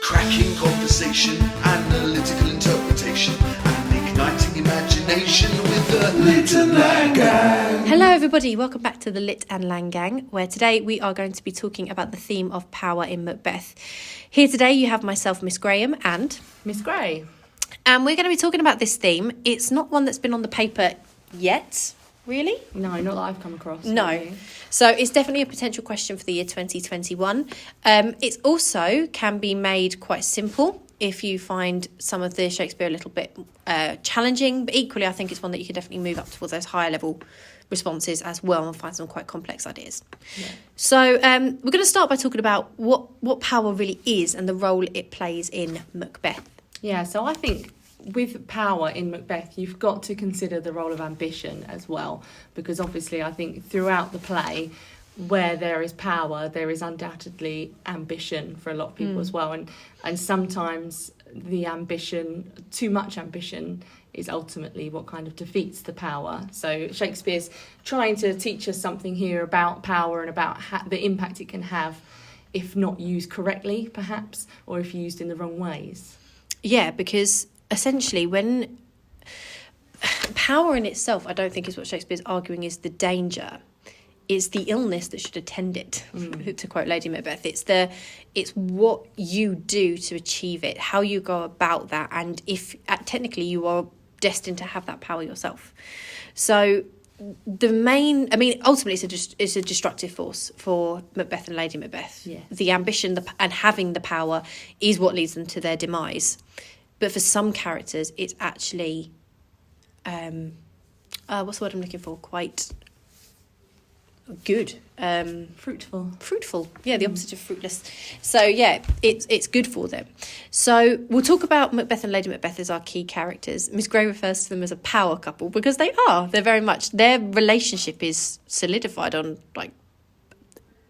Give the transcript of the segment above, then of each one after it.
Cracking conversation, analytical interpretation, and igniting imagination with the Lit and Lang Gang. Hello everybody, welcome back to the Lit and Lang Gang, where today we are going to be talking about the theme of power in Macbeth. Here today you have myself, Miss Graham, and Miss Gray. And we're going to be talking about this theme. It's not one that's been on the paper yet, really? No, not that I've come across. No. Really. So it's definitely a potential question for the year 2021. It also can be made quite simple if you find some of the Shakespeare a little bit challenging, but equally I think it's one that you can definitely move up towards those higher level responses as well and find some quite complex ideas. Yeah. So we're going to start by talking about what power really is and the role it plays in Macbeth. Yeah, so I think with power in Macbeth, you've got to consider the role of ambition as well, because obviously I think throughout the play, where there is power, there is undoubtedly ambition for a lot of people as well. And sometimes the ambition, too much ambition, is ultimately what kind of defeats the power. So Shakespeare's trying to teach us something here about power and about the impact it can have if not used correctly, perhaps, or if used in the wrong ways. Yeah, because essentially when power in itself, I don't think is what Shakespeare's arguing is the danger. It's the illness that should attend it, to quote Lady Macbeth. It's what you do to achieve it, how you go about that, and if technically you are destined to have that power yourself. So ultimately it's a destructive force for Macbeth and Lady Macbeth. Yeah. The ambition and having the power is what leads them to their demise. But for some characters, it's actually, what's the word I'm looking for? Quite good. Fruitful. Yeah, the opposite of fruitless. So yeah, it's good for them. So we'll talk about Macbeth and Lady Macbeth as our key characters. Miss Gray refers to them as a power couple because they are. They're very much, their relationship is solidified on like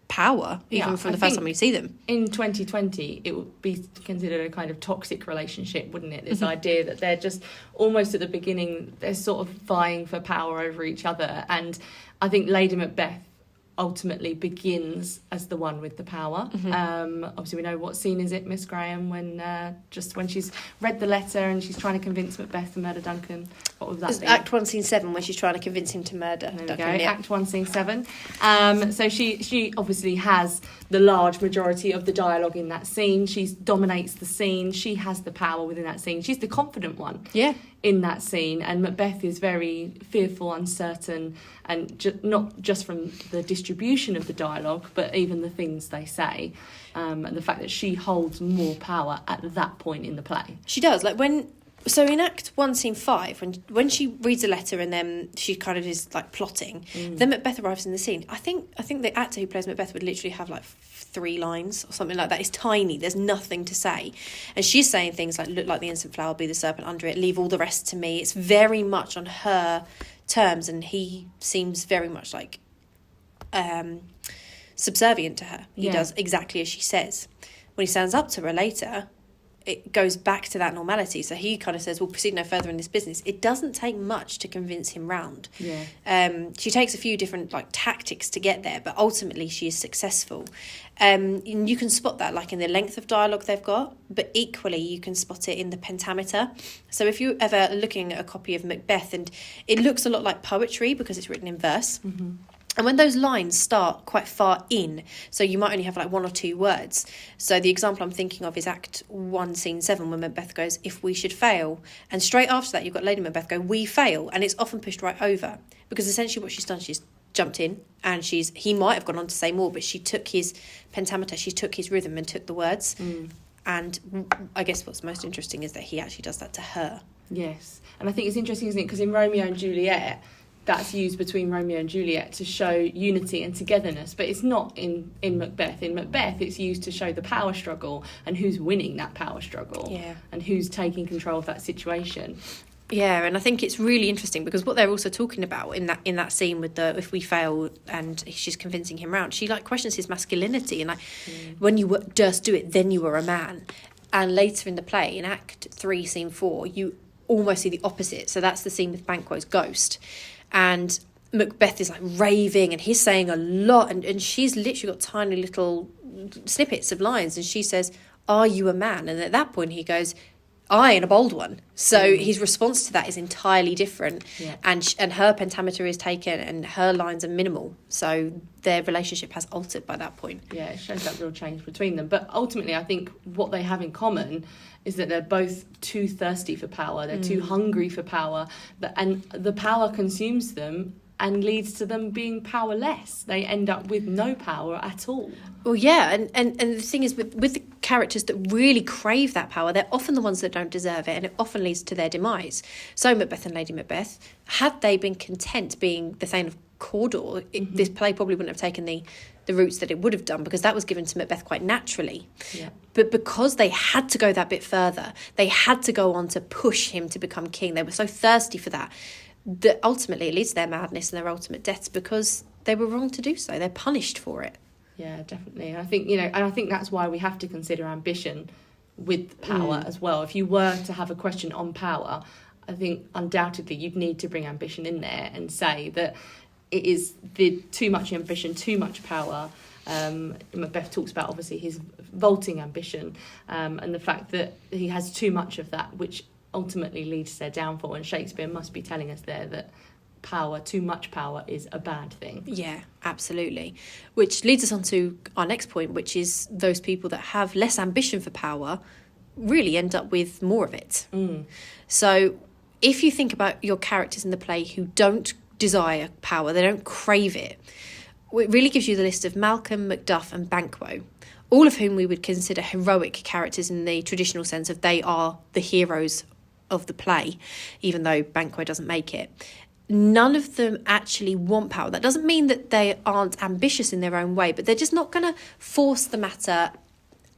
power, even from the first time we see them. In 2020, it would be considered a kind of toxic relationship, wouldn't it? This idea that they're just almost at the beginning, they're sort of vying for power over each other. And I think Lady Macbeth ultimately begins as the one with the power. Obviously we know what scene is it, Miss Graham, when she's read the letter and she's trying to convince Macbeth to murder Duncan. What would that be? Act 1 scene 7, when she's trying to convince him to murder Duncan. Yeah. Act 1 scene 7. So she obviously has the large majority of the dialogue in that scene. She dominates the scene. She has the power within that scene. She's the confident one. Yeah. In that scene, and Macbeth is very fearful, uncertain, and not just from the distribution of the dialogue, but even the things they say, and the fact that she holds more power at that point in the play. She does. So in Act 1, Scene 5, when she reads a letter and then she kind of is like plotting, then Macbeth arrives in the scene. I think the actor who plays Macbeth would literally have like 3 lines or something like that. It's tiny. There's nothing to say. And she's saying things like, look like the innocent flower, be the serpent under it, leave all the rest to me. It's very much on her terms, and he seems very much like subservient to her. He does exactly as she says. When he stands up to her later, it goes back to that normality. So he kind of says, we'll proceed no further in this business. It doesn't take much to convince him round. Yeah. She takes a few different tactics to get there, but ultimately she is successful. And you can spot that in the length of dialogue they've got, but equally you can spot it in the pentameter. So if you're ever looking at a copy of Macbeth, and it looks a lot like poetry because it's written in verse, and when those lines start quite far in, so you might only have 1 or 2 words. So the example I'm thinking of is Act 1, Scene 7, when Macbeth goes, if we should fail. And straight after that, you've got Lady Macbeth go, we fail. And it's often pushed right over. Because essentially what she's done, she's jumped in, and he might have gone on to say more, but she took his pentameter, she took his rhythm and took the words. And I guess what's most interesting is that he actually does that to her. Yes. And I think it's interesting, isn't it? Because in Romeo and Juliet, that's used between Romeo and Juliet to show unity and togetherness, but it's not in Macbeth. In Macbeth, it's used to show the power struggle and who's winning that power struggle, and who's taking control of that situation. Yeah, and I think it's really interesting because what they're also talking about in that scene with the if we fail and she's convincing him round, she questions his masculinity and when you just do it, then you were a man. And later in the play, in Act 3, Scene 4, you almost see the opposite. So that's the scene with Banquo's ghost. And Macbeth is raving and he's saying a lot and she's literally got tiny little snippets of lines and she says, are you a man? And at that point he goes, I and a bold one. So his response to that is entirely different. Yeah. And her pentameter is taken and her lines are minimal. So their relationship has altered by that point. Yeah, it shows that real change between them. But ultimately, I think what they have in common is that they're both too thirsty for power. They're too hungry for power. And the power consumes them and leads to them being powerless. They end up with no power at all. Well, yeah, and the thing is, with the characters that really crave that power, they're often the ones that don't deserve it, and it often leads to their demise. So Macbeth and Lady Macbeth, had they been content being the Thane of Cawdor, this play probably wouldn't have taken the routes that it would have done, because that was given to Macbeth quite naturally. Yeah. But because they had to go that bit further, they had to go on to push him to become king. They were so thirsty for that ultimately it leads to their madness and their ultimate deaths, because they were wrong to do so. They're punished for it. Yeah, definitely. I think, and I think that's why we have to consider ambition with power as well. If you were to have a question on power, I think undoubtedly you'd need to bring ambition in there and say that it is the too much ambition, too much power. Macbeth talks about obviously his vaulting ambition, and the fact that he has too much of that, which ultimately leads to their downfall. And Shakespeare must be telling us there that power, too much power, is a bad thing. Yeah, absolutely. Which leads us on to our next point, which is those people that have less ambition for power really end up with more of it. So if you think about your characters in the play who don't desire power, they don't crave it, it really gives you the list of Malcom, Macduff and Banquo, all of whom we would consider heroic characters in the traditional sense of they are the heroes of the play, even though Banquo doesn't make it. None of them actually want power. That doesn't mean that they aren't ambitious in their own way, but they're just not going to force the matter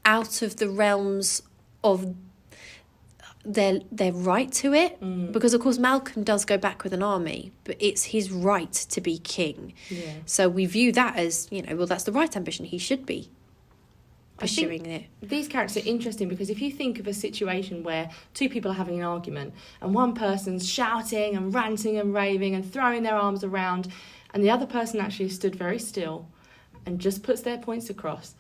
out of the realms of their right to it. Because, of course, Malcolm does go back with an army, but it's his right to be king. Yeah. So we view that as, well, that's the right ambition. He should be pursuing it. These characters are interesting because if you think of a situation where two people are having an argument and one person's shouting and ranting and raving and throwing their arms around, and the other person actually stood very still and just puts their points across,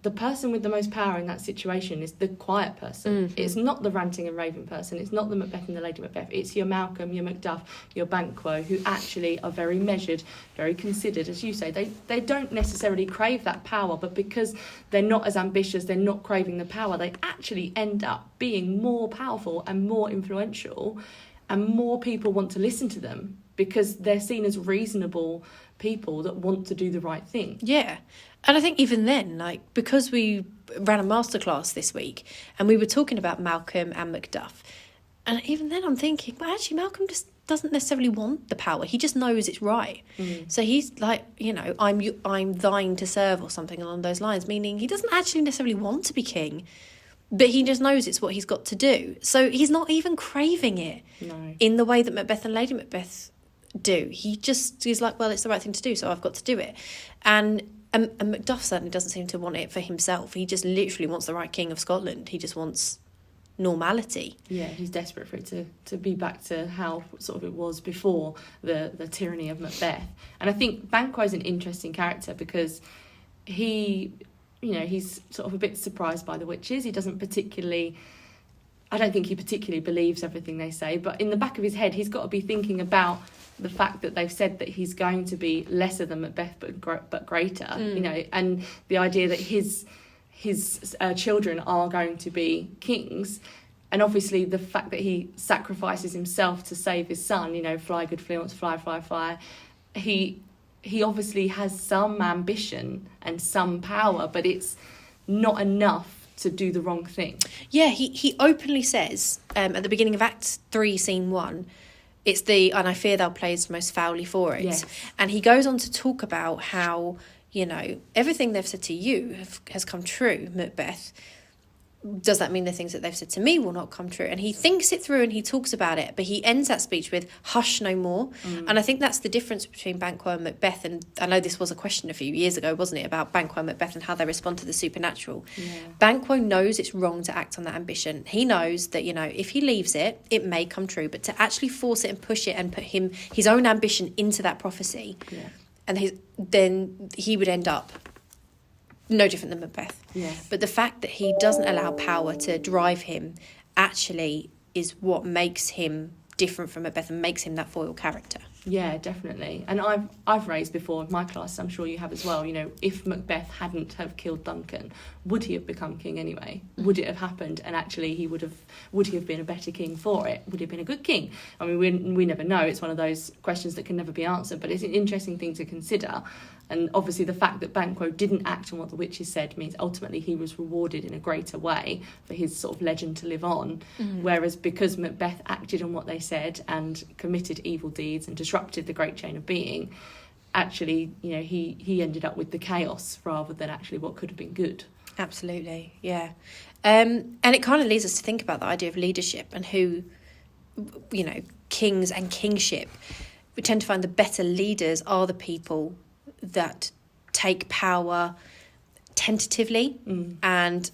the person with the most power in that situation is the quiet person. It's not the ranting and raving person. It's not the Macbeth and the Lady Macbeth. It's your Malcolm, your Macduff, your Banquo, who actually are very measured, very considered. As you say, they don't necessarily crave that power, but because they're not as ambitious, they're not craving the power, they actually end up being more powerful and more influential, and more people want to listen to them because they're seen as reasonable people that want to do the right thing. Yeah. And I think even then, because we ran a masterclass this week and we were talking about Malcolm and Macduff, and even then I'm thinking, well, actually Malcolm just doesn't necessarily want the power. He just knows it's right. So he's like, I'm thine to serve or something along those lines, meaning he doesn't actually necessarily want to be king, but he just knows it's what he's got to do. So he's not even craving it in the way that Macbeth and Lady Macbeth do. He's like, well, it's the right thing to do, so I've got to do it. And Macduff certainly doesn't seem to want it for himself. He just literally wants the right king of Scotland. He just wants normality. Yeah, he's desperate for it to be back to how sort of it was before the tyranny of Macbeth. And I think Banquo is an interesting character because he's sort of a bit surprised by the witches. He doesn't particularly... I don't think he particularly believes everything they say, but in the back of his head, he's got to be thinking about the fact that they've said that he's going to be lesser than Macbeth, but greater, and the idea that his children are going to be kings, and obviously the fact that he sacrifices himself to save his son, fly good fleance, fly, fly, fly. He obviously has some ambition and some power, but it's not enough to do the wrong thing. Yeah, he openly says at the beginning of Act 3, Scene 1, it's and I fear thou playest most foully for it. Yes. And he goes on to talk about how, everything they've said to you has come true, Macbeth. Does that mean the things that they've said to me will not come true? And he thinks it through and he talks about it, but he ends that speech with, hush no more. And I think that's the difference between Banquo and Macbeth. And I know this was a question a few years ago, wasn't it, about Banquo and Macbeth and how they respond to the supernatural. Yeah. Banquo knows it's wrong to act on that ambition. He knows that, if he leaves it, it may come true, but to actually force it and push it and put his own ambition into that prophecy, and then he would end up no different than Macbeth. Yeah. But the fact that he doesn't allow power to drive him actually is what makes him different from Macbeth and makes him that foil character. Yeah, definitely. And I've raised before in my class, I'm sure you have as well, you know, if Macbeth hadn't have killed Duncan, would he have become king anyway? Would it have happened? And actually would he have been a better king for it? Would he have been a good king? I mean, we never know. It's one of those questions that can never be answered, but it's an interesting thing to consider. And obviously the fact that Banquo didn't act on what the witches said means ultimately he was rewarded in a greater way for his sort of legend to live on. Whereas because Macbeth acted on what they said and committed evil deeds and disrupted the great chain of being, actually, you know, he ended up with the chaos rather than actually what could have been good. Absolutely, yeah. And it kind of leads us to think about the idea of leadership and who, you know, kings and kingship. We tend to find the better leaders are the people that take power tentatively and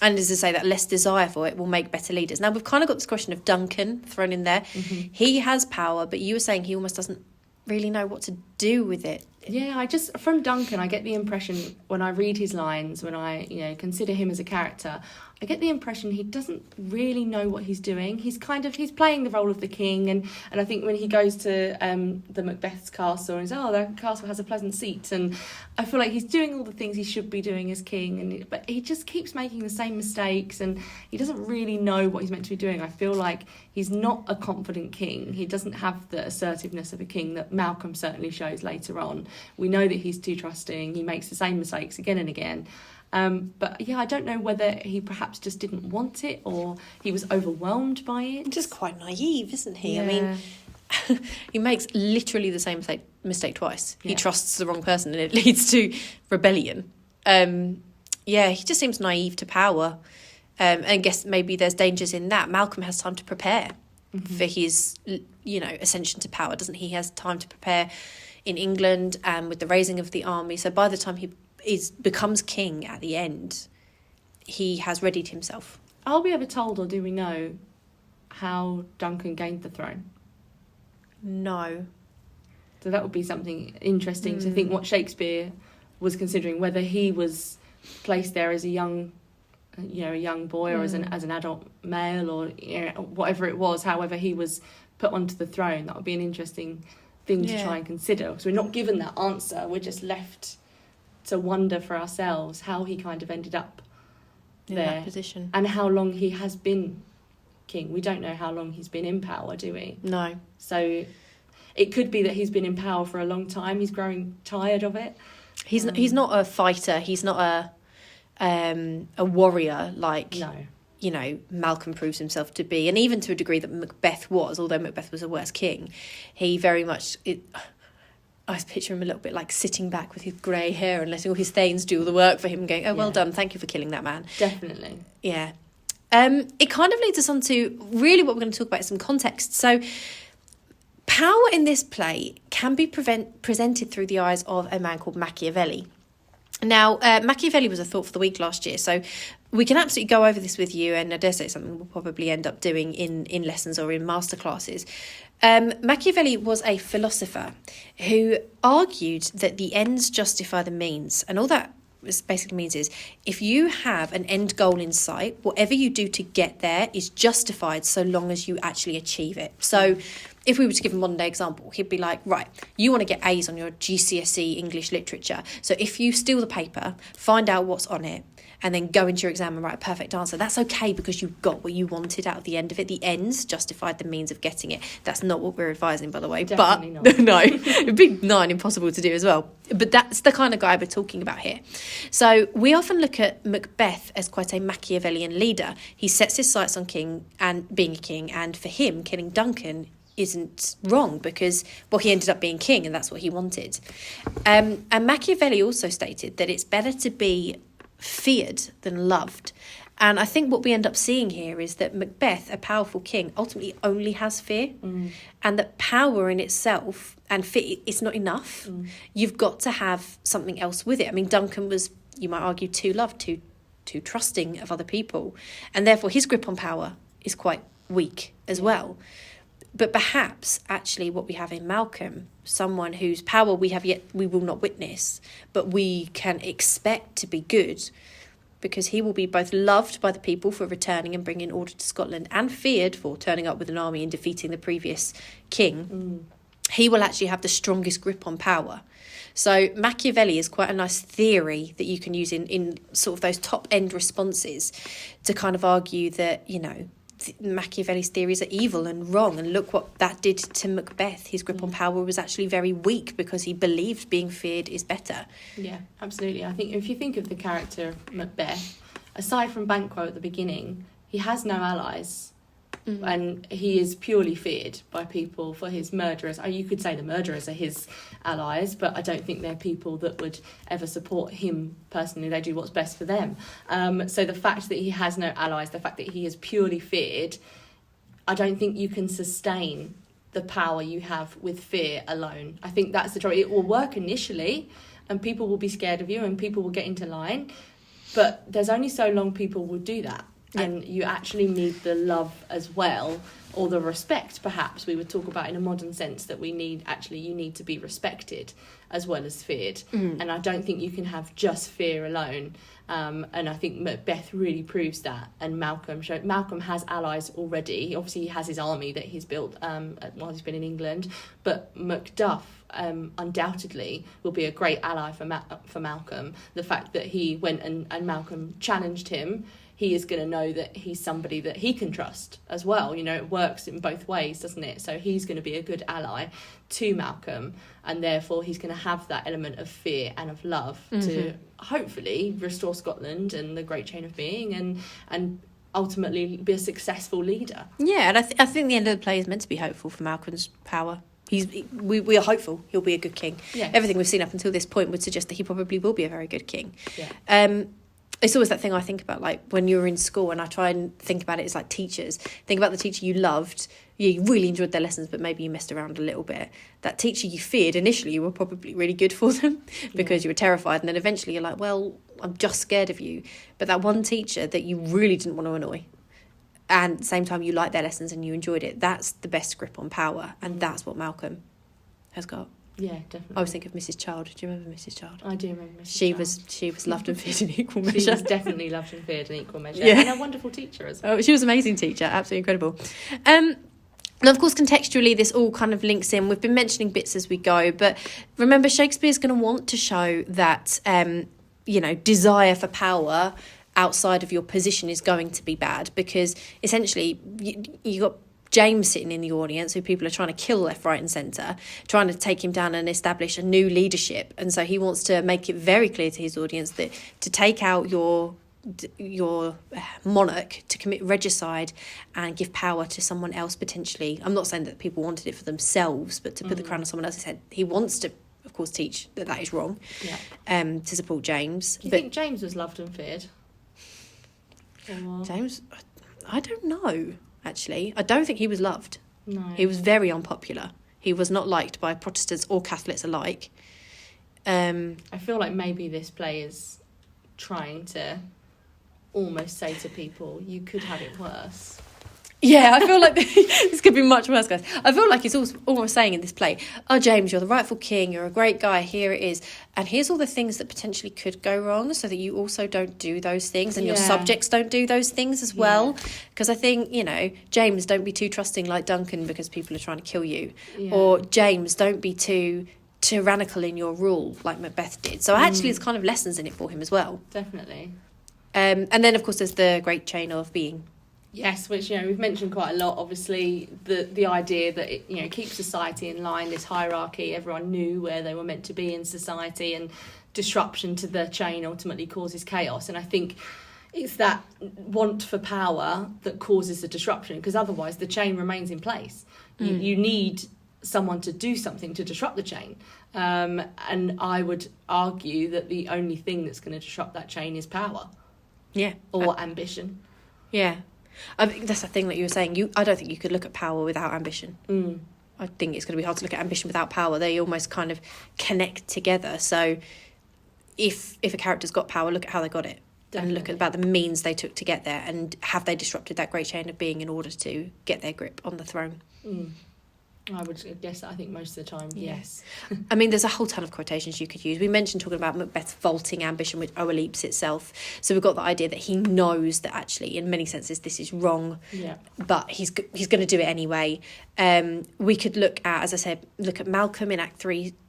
as I say, that less desire for it will make better leaders. Now we've kind of got this question of Duncan thrown in there. He has power, but you were saying he almost doesn't really know what to do with it. Yeah, from Duncan I get the impression when I read his lines, when I, you know, consider him as a character, I get the impression he doesn't really know what he's doing. He's playing the role of the king, and I think when he goes to the Macbeth's castle and he's, the castle has a pleasant seat, and I feel like he's doing all the things he should be doing as king, but he just keeps making the same mistakes and he doesn't really know what he's meant to be doing. I feel like he's not a confident king. He doesn't have the assertiveness of a king that Malcom certainly shows later on. We know that he's too trusting. He makes the same mistakes again and again. But yeah, I don't know whether he perhaps just didn't want it or he was overwhelmed by it. Just quite naive, isn't he? Yeah. I mean, he makes literally the same mistake twice. Yeah. He trusts the wrong person and it leads to rebellion. He just seems naive to power. And I guess maybe there's dangers in that. Malcolm has time to prepare for his, you know, ascension to power, doesn't he? He has time to prepare in England and with the raising of the army. So by the time he becomes king at the end, he has readied himself. Are we ever told, or do we know, how Duncan gained the throne? No. So that would be something interesting to think what Shakespeare was considering, whether he was placed there as a young boy or as an adult male, or, you know, whatever it was, however he was put onto the throne. That would be an interesting thing to try and consider. So we're not given that answer, we're just left to wonder for ourselves how he kind of ended up in there, that position, and how long he has been king. We don't know how long he's been in power, do we? No. So it could be that he's been in power for a long time. He's growing tired of it. He's not a fighter. He's not a warrior like you know, Malcolm proves himself to be, and even to a degree that Macbeth was. Although Macbeth was a worse king, he very much. I was picturing him a little bit like sitting back with his grey hair and letting all his thanes do all the work for him and going, oh, well done, thank you for killing that man. Definitely. Yeah. It kind of leads us on to really what we're going to talk about is some context. So power in this play can be presented through the eyes of a man called Machiavelli. Now, Machiavelli was a Thought for the Week last year, so we can absolutely go over this with you, and I dare say it's something we'll probably end up doing in lessons or in masterclasses. Machiavelli was a philosopher who argued that the ends justify the means, and all that basically means is if you have an end goal in sight, whatever you do to get there is justified so long as you actually achieve it. So if we were to give a modern day example, he'd be like, right, you want to get A's on your GCSE English literature. So if you steal the paper, find out what's on it, and then go into your exam and write a perfect answer, that's okay because you got what you wanted out of the end of it. The ends justified the means of getting it. That's not what we're advising, by the way. Definitely but not. No, it'd be impossible to do as well. But that's the kind of guy we're talking about here. So we often look at Macbeth as quite a Machiavellian leader. He sets his sights on king and being a king, and for him, killing Duncan isn't wrong because, well, he ended up being king and that's what he wanted. And Machiavelli also stated that it's better to be feared than loved. And I think what we end up seeing here is that Macbeth, a powerful king, ultimately only has fear, and that power in itself and fear, it's not enough. You've got to have something else with it. I mean, Duncan was, you might argue, too loved, too trusting of other people, and therefore his grip on power is quite weak as well. But perhaps actually what we have in Malcolm, someone whose power we will not witness, but we can expect to be good, because he will be both loved by the people for returning and bringing order to Scotland, and feared for turning up with an army and defeating the previous king. He will actually have the strongest grip on power. So Machiavelli is quite a nice theory that you can use in sort of those top end responses to kind of argue that, you know, Machiavelli's theories are evil and wrong, and look what that did to Macbeth. His grip on power was actually very weak because he believed being feared is better. Yeah, absolutely. I think if you think of the character of Macbeth, aside from Banquo at the beginning, he has no allies. And he is purely feared by people for his murderers. You could say the murderers are his allies, but I don't think they're people that would ever support him personally. They do what's best for them. So the fact that he has no allies, the fact that he is purely feared, I don't think you can sustain the power you have with fear alone. I think that's the trouble. It will work initially, and people will be scared of you, and people will get into line, but there's only so long people will do that. Yeah. And you actually need the love as well, or the respect, perhaps we would talk about in a modern sense, that you need to be respected as well as feared. And I don't think you can have just fear alone. And I think Macbeth really proves that. And Malcolm has allies already. Obviously, he has his army that he's built while he's been in England. But Macduff undoubtedly will be a great ally for Malcolm. The fact that he went and Malcolm challenged him, he is going to know that he's somebody that he can trust as well. You know, it works in both ways, doesn't it? So he's going to be a good ally to Malcolm, and therefore he's going to have that element of fear and of love to hopefully restore Scotland and the great chain of being, and ultimately be a successful leader. Yeah, and I think the end of the play is meant to be hopeful for Malcolm's power. We are hopeful he'll be a good king. Yeah. Everything we've seen up until this point would suggest that he probably will be a very good king. Yeah. It's always that thing I think about, like when you're in school, and I try and think about it as like teachers. Think about the teacher you loved, you really enjoyed their lessons, but maybe you messed around a little bit. That teacher you feared, initially you were probably really good for them because you were terrified, and then eventually you're like, well, I'm just scared of you. But that one teacher that you really didn't want to annoy, and at the same time you liked their lessons and you enjoyed it, that's the best grip on power, and that's what Malcolm has got. Yeah, definitely. I always think of Mrs. Child. Do you remember Mrs. Child? I do remember Mrs. Child. She was loved and feared in equal measure. She was definitely loved and feared in equal measure. Yeah. And a wonderful teacher as well. Oh, she was an amazing teacher. Absolutely incredible. And of course, contextually, this all kind of links in. We've been mentioning bits as we go, but remember, Shakespeare's going to want to show that, desire for power outside of your position is going to be bad, because essentially you got James sitting in the audience who people are trying to kill left, right and centre, trying to take him down and establish a new leadership. And so he wants to make it very clear to his audience that to take out your monarch, to commit regicide and give power to someone else potentially. I'm not saying that people wanted it for themselves, but to put the crown on someone else's head. He wants to, of course, teach that is wrong, to support James. Do you think James was loved and feared? James, I don't know. Actually, I don't think he was loved. No. He was very unpopular. He was not liked by Protestants or Catholics alike. I feel like maybe this play is trying to almost say to people, you could have it worse. Yeah, I feel like this could be much worse, guys. I feel like it's almost saying in this play, oh, James, you're the rightful king, you're a great guy, here it is. And here's all the things that potentially could go wrong, so that you also don't do those things, and your subjects don't do those things as well. Because I think, James, don't be too trusting like Duncan because people are trying to kill you. Yeah. Or James, don't be too tyrannical in your rule like Macbeth did. So actually there's kind of lessons in it for him as well. Definitely. And then, of course, there's the great chain of being. Yes, which we've mentioned quite a lot. Obviously, the idea that it keeps society in line, this hierarchy. Everyone knew where they were meant to be in society, and disruption to the chain ultimately causes chaos. And I think it's that want for power that causes the disruption, because otherwise the chain remains in place. You need someone to do something to disrupt the chain. And I would argue that the only thing that's going to disrupt that chain is power. Yeah. Or ambition. Yeah. I think that's the thing that you were saying. I don't think you could look at power without ambition. I think it's going to be hard to look at ambition without power. They almost kind of connect together. So if a character's got power, look at how they got it. and look at about the means they took to get there, and have they disrupted that great chain of being in order to get their grip on the throne. I would guess that I think most of the time, yes. I mean, there's a whole ton of quotations you could use. We mentioned talking about Macbeth's vaulting ambition, which overleaps itself. So we've got the idea that he knows that actually, in many senses, this is wrong, but he's going to do it anyway. We could look at, as I said, look at Malcom in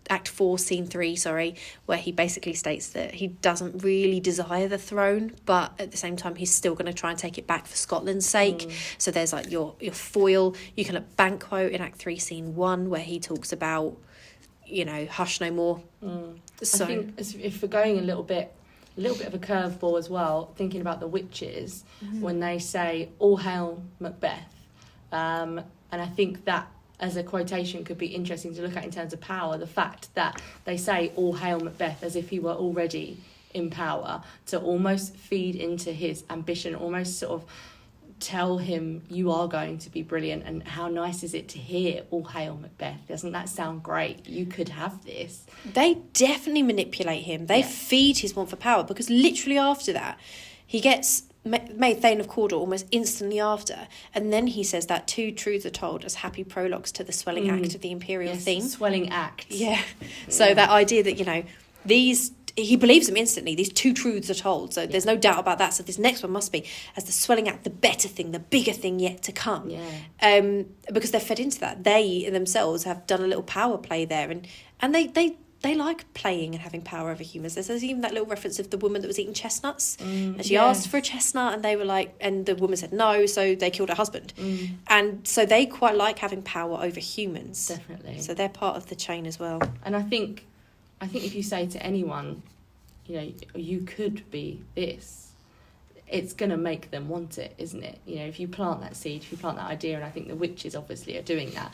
Act 4, Scene 3, where he basically states that he doesn't really desire the throne, but at the same time, he's still going to try and take it back for Scotland's sake. So there's like your foil. You can look at Banquo in Act 3, Scene 1, where he talks about, hush no more. So I think if we're going a little bit of a curveball as well, thinking about the witches, when they say, all hail Macbeth, and I think that as a quotation could be interesting to look at in terms of power, the fact that they say all hail Macbeth as if he were already in power, to almost feed into his ambition, almost sort of tell him you are going to be brilliant, and how nice is it to hear all hail Macbeth? Doesn't that sound great? You could have this. They definitely manipulate him. They feed his want for power, because literally after that he gets made Thane of Cawdor almost instantly after, and then he says that 2 truths are told as happy prologues to the swelling act of the imperial theme. Swelling act. So that idea that these, he believes them instantly, these 2 truths are told, so there's no doubt about that. So this next one must be as the swelling act, the better thing, the bigger thing yet to come. Because they're fed into that. They themselves have done a little power play there, and they like playing and having power over humans. There's even that little reference of the woman that was eating chestnuts, and she asked for a chestnut, and they were like, and the woman said no, so they killed her husband. And so they quite like having power over humans. Definitely. So they're part of the chain as well. And I think if you say to anyone, you could be this, it's going to make them want it, isn't it? If you plant that seed, if you plant that idea, and I think the witches obviously are doing that.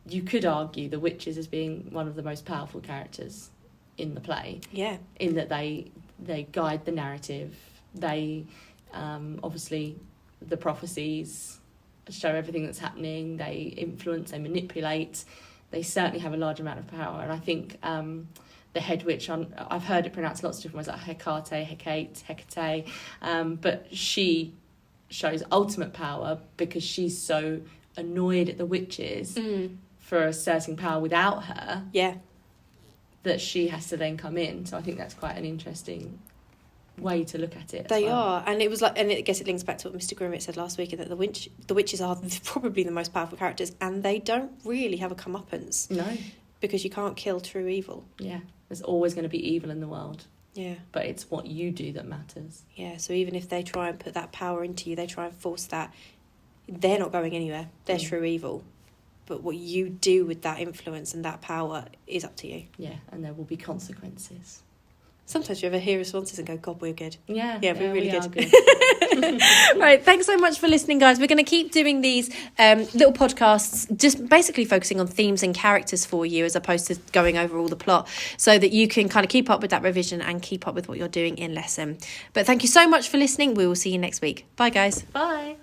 You could argue the witches as being one of the most powerful characters in the play. Yeah. In that they guide the narrative. They, obviously, the prophecies show everything that's happening. They influence, they manipulate. They certainly have a large amount of power. And I think the head witch, I've heard it pronounced lots of different ways, like Hecate, Hecate. But she shows ultimate power because she's so annoyed at the witches for asserting power without her, that she has to then come in. So I think that's quite an interesting way to look at it. They are, and it was like, and I guess it links back to what Mr. Grimmett said last week, that the witches are probably the most powerful characters, and they don't really have a comeuppance. No, because you can't kill true evil. Yeah, there's always going to be evil in the world. Yeah, but it's what you do that matters. Yeah, so even if they try and put that power into you, they try and force that, they're not going anywhere. They're true evil. But what you do with that influence and that power is up to you. Yeah, and there will be consequences. Sometimes you ever hear responses and go, God, we're good. Yeah, we're really good. Good. Right, thanks so much for listening, guys. We're going to keep doing these little podcasts, just basically focusing on themes and characters for you, as opposed to going over all the plot, so that you can kind of keep up with that revision and keep up with what you're doing in lesson. But thank you so much for listening. We will see you next week. Bye, guys. Bye.